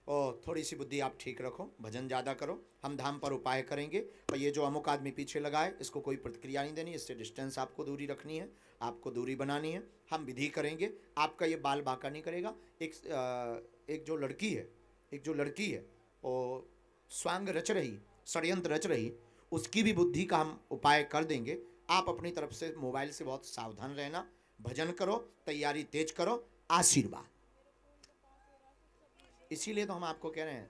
और थोड़ी सी बुद्धि आप ठीक रखो, भजन ज़्यादा करो, हम धाम पर उपाय करेंगे। और ये जो अमुक आदमी पीछे लगा है, इसको कोई प्रतिक्रिया नहीं देनी, इससे डिस्टेंस आपको दूरी रखनी है, आपको दूरी बनानी है। हम विधि करेंगे, आपका ये बाल बांका नहीं करेगा। एक जो लड़की है वो स्वांग रच रही, षड्यंत्र रच रही, उसकी भी बुद्धि का हम उपाय कर देंगे। आप अपनी तरफ से मोबाइल से बहुत सावधान रहना, भजन करो, तैयारी तेज करो, आशीर्वाद। इसीलिए तो हम आपको कह रहे हैं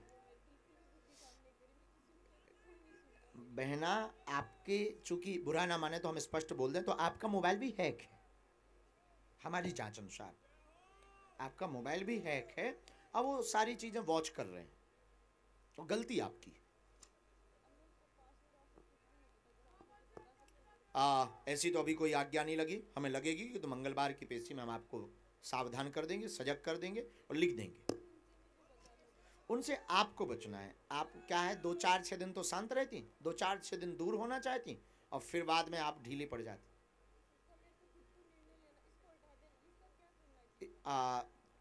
बहना, आपके चूंकि बुरा ना माने तो हम स्पष्ट बोल दें, तो आपका मोबाइल भी हैक है। हमारी जांच अनुसार आपका मोबाइल भी हैक है। अब वो सारी चीजें वॉच कर रहे हैं, तो गलती आपकी। ऐसी तो अभी कोई आज्ञा नहीं लगी, हमें लगेगी कि तो मंगलवार की पेशी में हम आपको सावधान कर देंगे, सजग कर देंगे और लिख देंगे। उनसे आपको बचना है। आप क्या है, 2-4-6 दिन तो शांत रहती, 2-4-6 दिन दूर होना चाहती, और फिर बाद में आप ढीली पड़ जाती।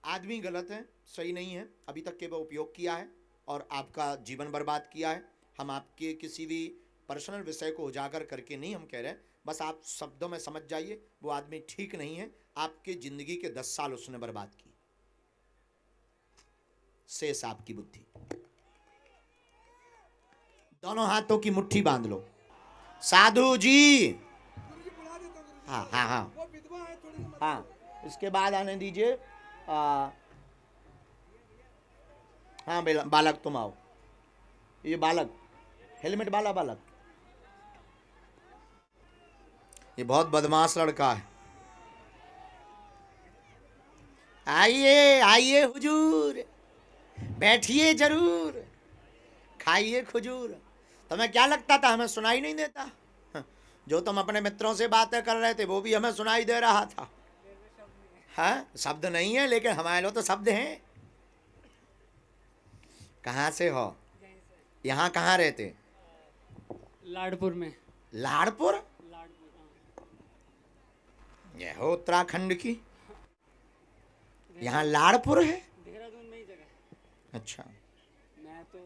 आदमी गलत है, सही नहीं है, अभी तक के वो उपयोग किया है और आपका जीवन बर्बाद किया है। हम आपके किसी भी पर्सनल विषय को उजागर करके नहीं हम कह रहे हैं, बस आप शब्दों में समझ जाइए, वो आदमी ठीक नहीं है। आपके जिंदगी के 10 साल उसने बर्बाद किए। शेष आपकी बुद्धि। दोनों हाथों की मुट्ठी बांध लो। साधु जी, हाँ हाँ हाँ हाँ, इसके बाद आने दीजिए। हाँ बालक तुम आओ। ये बालक, हेलमेट वाला बालक, ये बहुत बदमाश लड़का है। आइए आइए हुजूर, बैठिए जरूर, खाइए खजूर। तुम्हें क्या लगता था हमें सुनाई नहीं देता? जो तुम अपने मित्रों से बातें कर रहे थे वो भी हमें सुनाई दे रहा था। हाँ, शब्द नहीं है लेकिन हमारे लोग तो शब्द हैं। कहाँ से हो? यहाँ कहाँ रहते? लाडपुर में। लाडपुर? यह हो उत्तराखंड की, यहाँ लाडपुर है? देहरादून में ही जगह। अच्छा। मैं तो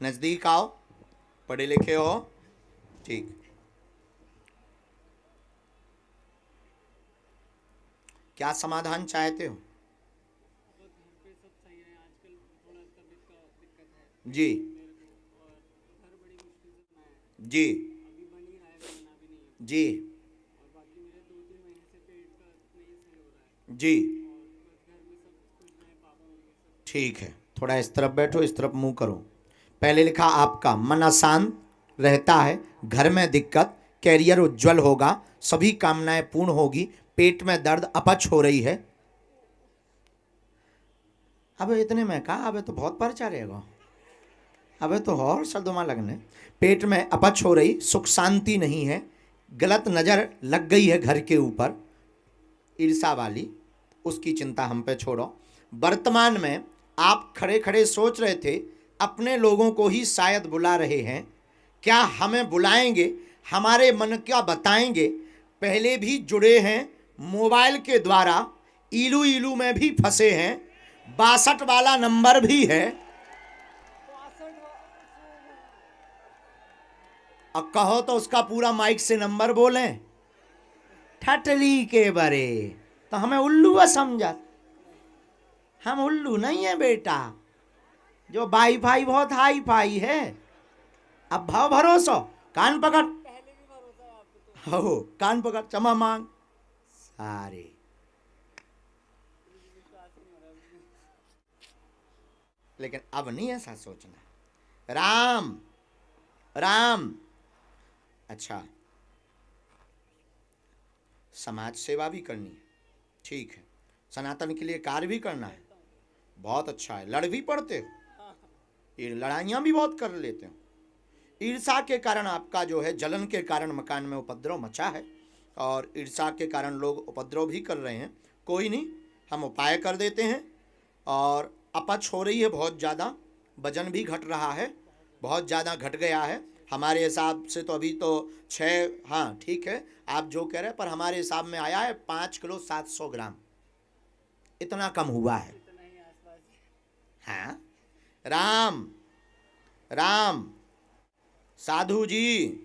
नजदीक आओ, पढ़े लिखे हो, ठीक। क्या समाधान चाहते हो? जी जी जी जी, ठीक है। थोड़ा इस तरफ बैठो, इस तरफ मुंह करो। पहले लिखा आपका मन अशांत रहता है, घर में दिक्कत, कैरियर उज्जवल होगा, सभी कामनाएं पूर्ण होगी, पेट में दर्द, अपच हो रही है। अब इतने में कहा, अब तो बहुत पर्चा रहेगा, अब तो और सदमा लगने। पेट में अपच हो रही, सुख शांति नहीं है, गलत नजर लग गई है घर के ऊपर, ईर्षा वाली, उसकी चिंता हम पे छोड़ो। वर्तमान में आप खड़े खड़े सोच रहे थे अपने लोगों को ही शायद बुला रहे हैं, क्या हमें बुलाएंगे, हमारे मन क्या बताएंगे। पहले भी जुड़े हैं मोबाइल के द्वारा, इलू इलू में भी फंसे हैं, 62 वाला नंबर भी है। अब कहो तो उसका पूरा माइक से नंबर बोलें, ठटली के बरे, तो हमें उल्लू समझा। हम उल्लू नहीं है बेटा, जो वाईफाई बहुत हाई फाई है। अब भाव भरोसा, कान पकड़, हो कान पकड़, क्षमा मांग सारे। लेकिन अब नहीं ऐसा सोचना। राम राम, अच्छा, समाज सेवा भी करनी है, ठीक है, सनातन के लिए कार्य भी करना है, बहुत अच्छा है। लड़ भी पड़ते हो, ये लड़ाइयाँ भी बहुत कर लेते हो। ईर्षा के कारण आपका जो है, जलन के कारण मकान में उपद्रव मचा है, और ईर्षा के कारण लोग उपद्रव भी कर रहे हैं। कोई नहीं, हम उपाय कर देते हैं। और अपच हो रही है बहुत ज़्यादा, वजन भी घट रहा है, बहुत ज़्यादा घट गया है, हमारे हिसाब से तो अभी तो 6, हाँ ठीक है आप जो कह रहे हैं, पर हमारे हिसाब में आया है 5 किलो 700 ग्राम, इतना कम हुआ है। इतना ही आसपास है। हाँ राम राम, साधु जी,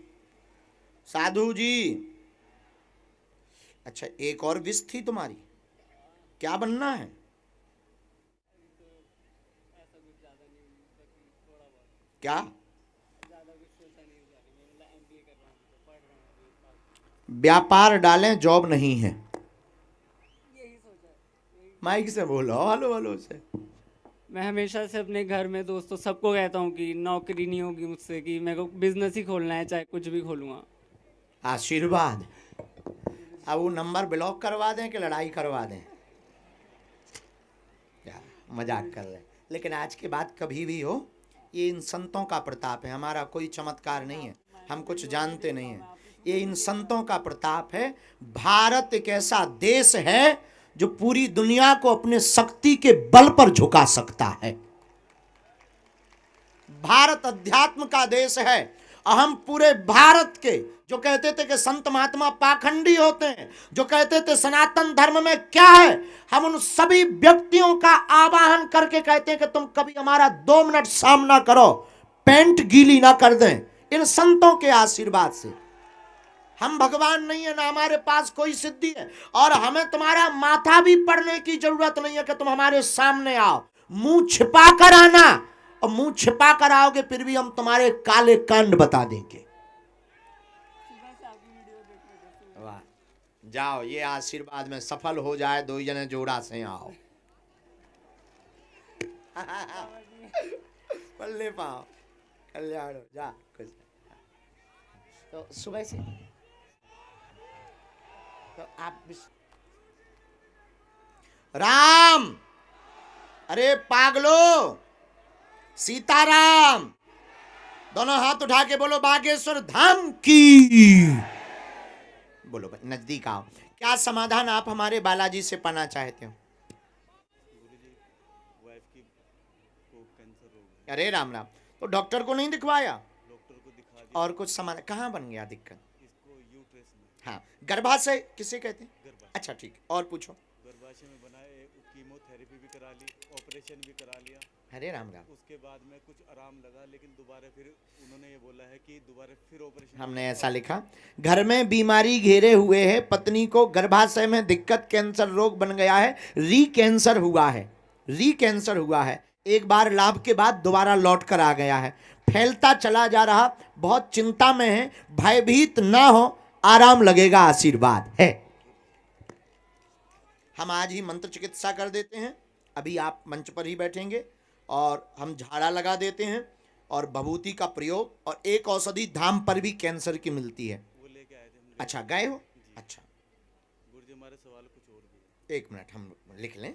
साधु जी। अच्छा एक और विश थी तुम्हारी, क्या बनना है? ऐसा कुछ ज़्यादा नहीं, बाकी थोड़ा बहुत, क्या? ज़्यादा कुछ सोचा नहीं जा रही। मैं मतलब MBA कर रहा हूँ तो पढ़ रहा हूँ अभी इस बात। व्यापार डालें, जॉब नहीं है। यही सोचा है, यही। माइक से बोलो, हेलो हेलो से। मैं हमेशा से अपने घर में दोस्तों सबको कहता हूँ कि नौकरी नहीं होगी मुझसे, कि मेरे को बिजनेस ही खोलना है, चाहे कुछ भी खोलूँगा। आशीर्वाद। अब वो नंबर ब्लॉक करवा दें कि लड़ाई करवा दें? क्या मजाक कर रहे हैं, लेकिन आज के बाद कभी भी हो, ये इन संतों का प्रताप है, हमारा कोई चमत्कार नहीं है, हम कुछ जानते नहीं हैं। ये इन संतों का प्रताप है। भारत एक ऐसा देश है जो पूरी दुनिया को अपने शक्ति के बल पर झुका सकता है। भारत अध्यात्म का देश है। हम पूरे भारत के जो कहते थे कि संत महात्मा पाखंडी होते हैं, जो कहते थे सनातन धर्म में क्या है, हम उन सभी व्यक्तियों का आवाहन करके कहते हैं कि तुम कभी हमारा 2 मिनट सामना करो, पैंट गीली ना कर दें। इन संतों के आशीर्वाद से हम भगवान नहीं है, ना हमारे पास कोई सिद्धि है, और हमें तुम्हारा माथा भी पड़ने की जरूरत नहीं है कि तुम हमारे सामने आओ। मुंह छिपा कर आना, और मुंह छिपा कर आओगे फिर भी हम तुम्हारे काले कांड बता देंगे। सुबह से आपकी वीडियो देख रहे थे। वाह, जाओ ये आशीर्वाद में सफल हो जाए, 2 जने जोड़ा से आओ। पल्ले पाओ, कल्याण हो जा कुछ। तो सुबह से तो आप राम, अरे पागलो, सीताराम, दोनों हाथ उठा के बोलो बागेश्वर धाम की। बोलो भाई, नजदीक आओ। क्या समाधान आप हमारे बालाजी से पाना चाहते हो? वाइफ की को कैंसर हो गया। अरे राम राम, तो डॉक्टर को नहीं दिखवाया? डॉक्टर को दिखा दिया। और कुछ समाधान कहाँ बन गया दिक्कत? इसको यूट्रस में, हाँ, गर्भाशय किसे कहते हैं? गर्भाशय, अच्छा ठीक, और पूछो। गर्भाशय में बनाए, कीमोथेरेपी भी करा ली, ऑपरेशन भी करा लिया। अरे राम राम, उसके बाद में कुछ आराम लगा, लेकिन दोबारा फिर उन्होंने ये बोला है कि दोबारा फिर ऑपरेशन। हमने ऐसा लिखा, घर में बीमारी घेरे हुए है, पत्नी को गर्भाशय में दिक्कत, कैंसर रोग बन गया है, री कैंसर हुआ है, री कैंसर हुआ है, एक बार लाभ के बाद दोबारा लौट कर आ गया है, फैलता चला जा रहा, बहुत चिंता में है, भयभीत ना हो, आराम लगेगा, आशीर्वाद है। हम आज ही मंत्र चिकित्सा कर देते हैं, अभी आप मंच पर ही बैठेंगे और हम झाड़ा लगा देते हैं, और भभूति का प्रयोग, और एक औषधि धाम पर भी कैंसर की मिलती है। वो लेके आए थे हम। अच्छा गए हो? अच्छा गुरुजी हमारे सवाल कुछ और भी है। 1 मिनट हम लिख लें।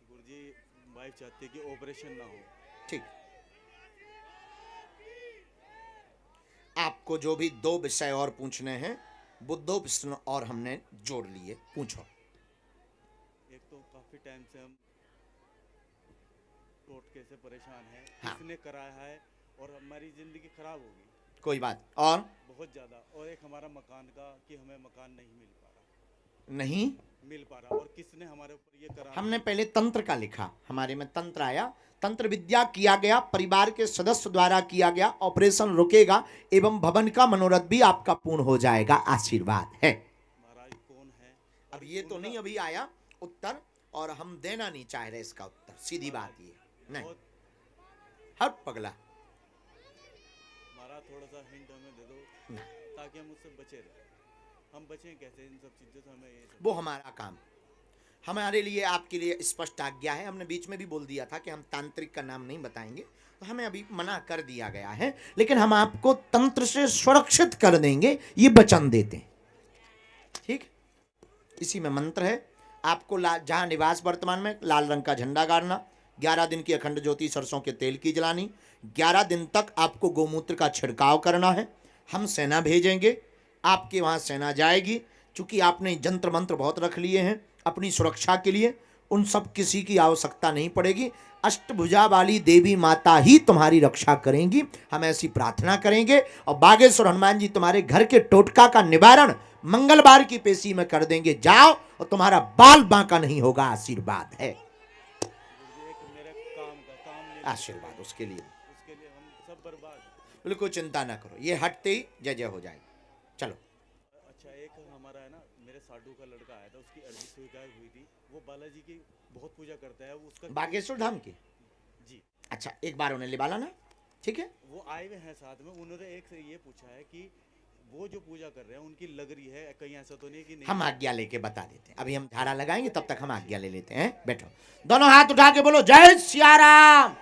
गुरुजी वाइफ चाहती है कि ऑपरेशन ना हो। ठीक, आपको जो भी 2 विषय और पूछने हैं, वो 2 विषय और हमने जोड़ लिए, पूछो। एक तो काफी टाइम से हम टोटके से परेशान हैं। हाँ। इसने कराया है और हमारी जिंदगी खराब होगी कोई बात और? बहुत ज्यादा। और एक हमारा मकान का, कि हमें मकान नहीं मिल पा रहा, नहीं मिल पा रहा, और किसने हमारे ऊपर ये करा। हमने पहले तंत्र का लिखा, हमारे में तंत्र आया, तंत्र विद्या किया गया, परिवार के सदस्य द्वारा किया गया, ऑपरेशन रुकेगा एवं भवन का मनोरथ भी आपका पूर्ण हो जाएगा, आशीर्वाद है। महाराज कौन है? अब ये तो नहीं अभी आया उत्तर, और हम देना नहीं चाह रहे इसका उत्तर, सीधी बात ये नहीं। बहुत हट पगला, महाराज थोड़ा सा हिंट हमें दे दो ताकि हम उससे बचे रहे। हम बचें कैसे इन सब चीज़ों से? हमें ये सब वो हमारा काम, हमारे लिए आपके लिए स्पष्ट आज्ञा है। हमने बीच में भी बोल दिया था कि हम तांत्रिक का नाम नहीं बताएंगे, तो हमें अभी मना कर दिया गया है, लेकिन हम आपको तंत्र से सुरक्षित कर देंगे, ये वचन देते हैं। ठीक, इसी में मंत्र है। आपको जहां निवास वर्तमान में लाल रंग का झंडा गाड़ना, 11 दिन की अखंड ज्योति सरसों के तेल की जलानी, 11 दिन तक आपको गोमूत्र का छिड़काव करना है। हम सेना भेजेंगे, आपके वहाँ सेना जाएगी। चूंकि आपने जंत्र मंत्र बहुत रख लिए हैं अपनी सुरक्षा के लिए, उन सब किसी की आवश्यकता नहीं पड़ेगी। अष्टभुजा वाली देवी माता ही तुम्हारी रक्षा करेंगी, हम ऐसी प्रार्थना करेंगे। और बागेश्वर हनुमान जी तुम्हारे घर के टोटका का निवारण मंगलवार की पेशी में कर देंगे। जाओ और तुम्हारा बाल बांका नहीं होगा, आशीर्वाद है। गुरुजी एक मेरे काम नहीं आशीर्वाद उसके लिए उसके लिए हम सब बर्बाद हैं। बिल्कुल चिंता ना करो, ये हटते ही जय जय हो जाएगी। चलो अच्छा एक हमारा है ना, मेरे साडू का लड़का आया था, उसकी अर्जी स्वीकार हुई थी। वो बालाजी की बहुत पूजा करता है, वो उसका बागेश्वर धाम की, जी अच्छा एक बार उन्हें लिबा लाना, ठीक है। वो आए हुए हैं साथ में। उन्होंने एक से ये पूछा है कि वो जो पूजा कर रहे हैं उनकी लग रही है, कहीं ऐसा तो नहीं कि नहीं? हम आज्ञा लेके बता देते हैं, अभी हम झाड़ा लगाएंगे तब तक हम आज्ञा ले लेते हैं। बैठो, दोनों हाथ उठा के बोलो जय सिया राम।